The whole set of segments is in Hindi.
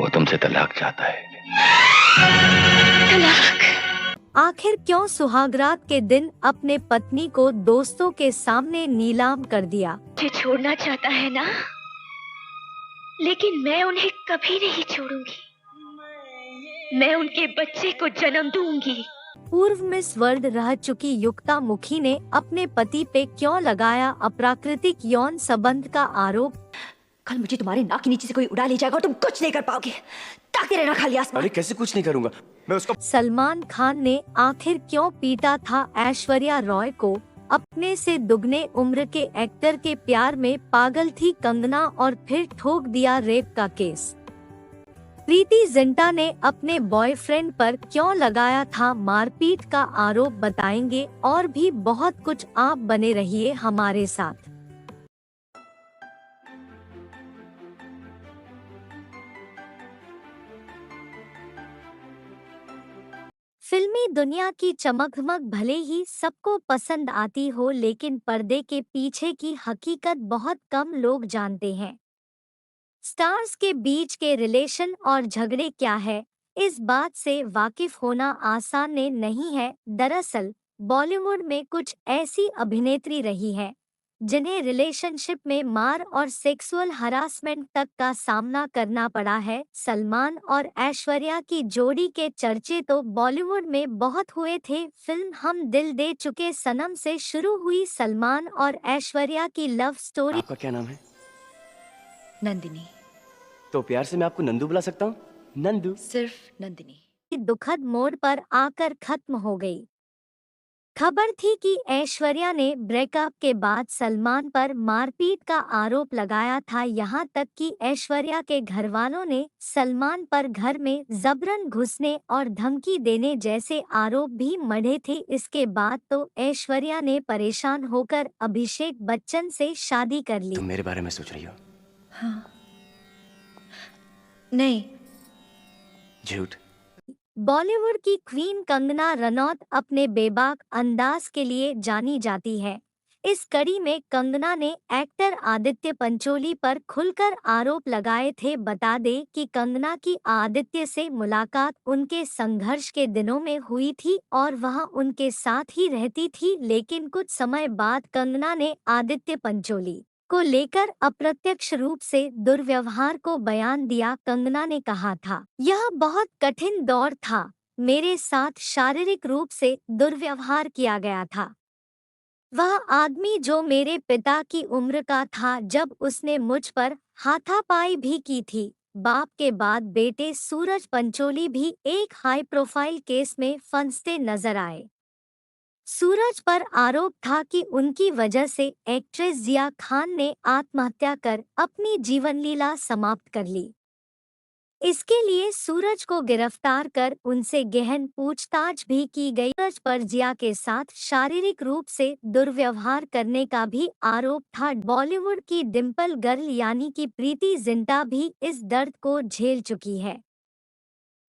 तुमसे तलाक चाहता है। तलाक? आखिर क्यों सुहागरात के दिन अपने पत्नी को दोस्तों के सामने नीलाम कर दिया? मुझे छोड़ना चाहता है ना, लेकिन मैं उन्हें कभी नहीं छोड़ूंगी। मैं उनके बच्चे को जन्म दूंगी। पूर्व मिस वर्ल्ड रह चुकी युक्ता मुखी ने अपने पति पे क्यों लगाया अप्राकृतिक यौन संबंध का आरोप? कल मुझे तुम्हारे नाक के नीचे से कोई उड़ा ले जाएगा और तुम कुछ नहीं कर पाओगे। ताकते रहना खाली आसमान। अरे कैसे कुछ नहीं करूंगा मैं उसको। सलमान खान ने आखिर क्यों पीटा था ऐश्वर्या रॉय को? अपने से दुगने उम्र के एक्टर के प्यार में पागल थी कंगना और फिर ठोक दिया रेप का केस। प्रीति जिंटा ने अपने बॉयफ्रेंड पर क्यों लगाया था मारपीट का आरोप, बताएंगे और भी बहुत कुछ। आप बने रहिए हमारे साथ। फिल्मी दुनिया की चमकधमक भले ही सबको पसंद आती हो, लेकिन पर्दे के पीछे की हकीकत बहुत कम लोग जानते हैं। स्टार्स के बीच के रिलेशन और झगड़े क्या है, इस बात से वाकिफ होना आसान नहीं है। दरअसल बॉलीवुड में कुछ ऐसी अभिनेत्री रही हैं जिन्हें रिलेशनशिप में मार और सेक्सुअल हरासमेंट तक का सामना करना पड़ा है। सलमान और ऐश्वर्या की जोड़ी के चर्चे तो बॉलीवुड में बहुत हुए थे। फिल्म हम दिल दे चुके सनम से शुरू हुई सलमान और ऐश्वर्या की लव स्टोरी। आपका क्या नाम है? नंदिनी। तो प्यार से मैं आपको नंदू बुला सकता हूँ? नंदू। सिर्फ नंदिनी। दुखद मोड़ पर आकर खत्म हो गई। खबर थी कि ऐश्वर्या ने ब्रेकअप के बाद सलमान पर मारपीट का आरोप लगाया था। यहाँ तक कि ऐश्वर्या के घरवालों ने सलमान पर घर में जबरन घुसने और धमकी देने जैसे आरोप भी मढ़े थे। इसके बाद तो ऐश्वर्या ने परेशान होकर अभिषेक बच्चन से शादी कर ली। तुम मेरे बारे में सोच रही हो? हाँ। नहीं। झूठ। बॉलीवुड की क्वीन कंगना रनौत अपने बेबाक अंदाज के लिए जानी जाती है। इस कड़ी में कंगना ने एक्टर आदित्य पंचोली पर खुलकर आरोप लगाए थे। बता दें कि कंगना की आदित्य से मुलाकात उनके संघर्ष के दिनों में हुई थी और वह उनके साथ ही रहती थी, लेकिन कुछ समय बाद कंगना ने आदित्य पंचोली को लेकर अप्रत्यक्ष रूप से दुर्व्यवहार को बयान दिया। कंगना ने कहा था, यह बहुत कठिन दौर था, मेरे साथ शारीरिक रूप से दुर्व्यवहार किया गया था। वह आदमी जो मेरे पिता की उम्र का था, जब उसने मुझ पर हाथापाई भी की थी। बाप के बाद बेटे सूरज पंचोली भी एक हाई प्रोफाइल केस में फंसते नजर आए। सूरज पर आरोप था कि उनकी वजह से एक्ट्रेस जिया खान ने आत्महत्या कर अपनी जीवन लीला समाप्त कर ली। इसके लिए सूरज को गिरफ्तार कर उनसे गहन पूछताछ भी की गई। सूरज पर जिया के साथ शारीरिक रूप से दुर्व्यवहार करने का भी आरोप था। बॉलीवुड की डिम्पल गर्ल यानी कि प्रीति जिंटा भी इस दर्द को झेल चुकी है।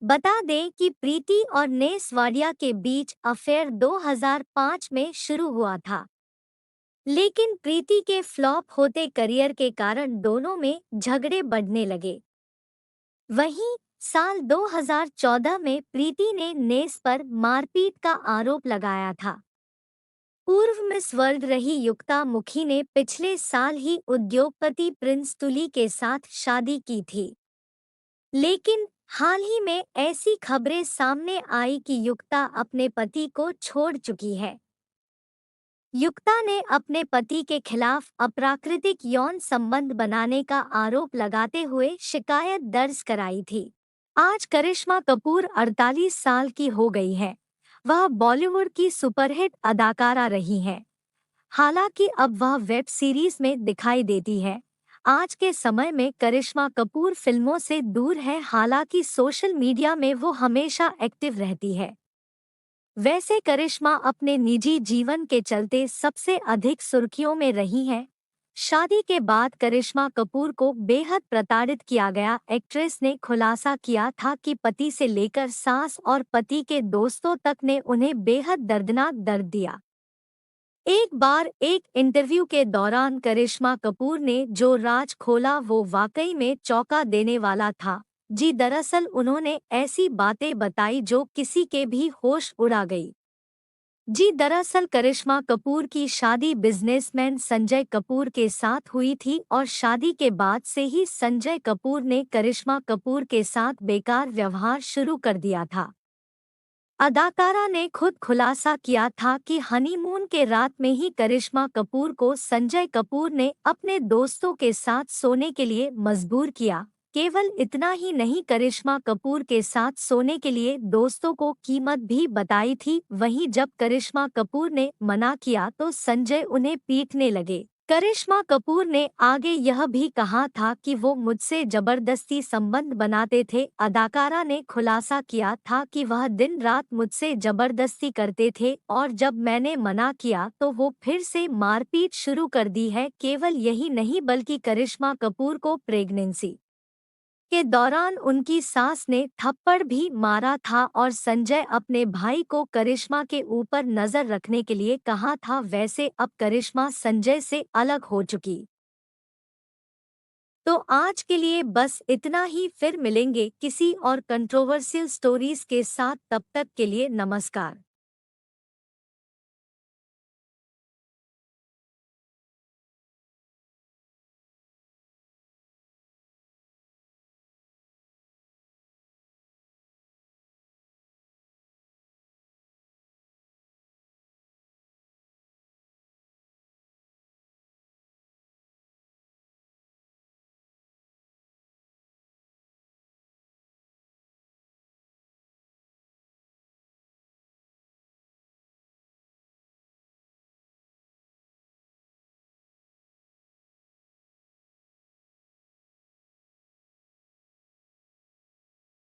बता दें कि प्रीति और नेस वाडिया के बीच अफेयर 2005 में शुरू हुआ था, लेकिन प्रीति के फ्लॉप होते करियर के कारण दोनों में झगड़े बढ़ने लगे। वहीं साल 2014 में प्रीति ने नेस पर मारपीट का आरोप लगाया था। पूर्व मिस वर्ल्ड रही युक्ता मुखी ने पिछले साल ही उद्योगपति प्रिंस तुली के साथ शादी की थी, लेकिन हाल ही में ऐसी खबरें सामने आई कि युक्ता अपने पति को छोड़ चुकी है। युक्ता ने अपने पति के खिलाफ अप्राकृतिक यौन संबंध बनाने का आरोप लगाते हुए शिकायत दर्ज कराई थी। आज करिश्मा कपूर 48 साल की हो गई है। वह बॉलीवुड की सुपरहिट अदाकारा रही हैं। हालांकि अब वह वेब सीरीज में दिखाई देती है। आज के समय में करिश्मा कपूर फिल्मों से दूर है, हालांकि सोशल मीडिया में वो हमेशा एक्टिव रहती है। वैसे करिश्मा अपने निजी जीवन के चलते सबसे अधिक सुर्खियों में रही हैं। शादी के बाद करिश्मा कपूर को बेहद प्रताड़ित किया गया। एक्ट्रेस ने खुलासा किया था कि पति से लेकर सास और पति के दोस्तों तक ने उन्हें बेहद दर्दनाक दर्द दिया। एक बार एक इंटरव्यू के दौरान करिश्मा कपूर ने जो राज खोला वो वाकई में चौंका देने वाला था। जी दरअसल उन्होंने ऐसी बातें बताई जो किसी के भी होश उड़ा गई। जी दरअसल करिश्मा कपूर की शादी बिजनेसमैन संजय कपूर के साथ हुई थी और शादी के बाद से ही संजय कपूर ने करिश्मा कपूर के साथ बेकार व्यवहार शुरू कर दिया था। अदाकारा ने खुद खुलासा किया था कि हनीमून के रात में ही करिश्मा कपूर को संजय कपूर ने अपने दोस्तों के साथ सोने के लिए मजबूर किया। केवल इतना ही नहीं, करिश्मा कपूर के साथ सोने के लिए दोस्तों को कीमत भी बताई थी। वहीं जब करिश्मा कपूर ने मना किया तो संजय उन्हें पीटने लगे। करिश्मा कपूर ने आगे यह भी कहा था कि वो मुझसे जबरदस्ती संबंध बनाते थे। अदाकारा ने खुलासा किया था कि वह दिन रात मुझसे जबरदस्ती करते थे और जब मैंने मना किया तो वो फिर से मारपीट शुरू कर दी है। केवल यही नहीं बल्कि करिश्मा कपूर को प्रेगनेंसी के दौरान उनकी सास ने थप्पड़ भी मारा था और संजय अपने भाई को करिश्मा के ऊपर नजर रखने के लिए कहा था। वैसे अब करिश्मा संजय से अलग हो चुकी। तो आज के लिए बस इतना ही, फिर मिलेंगे किसी और कंट्रोवर्शियल स्टोरीज के साथ। तब तक के लिए नमस्कार।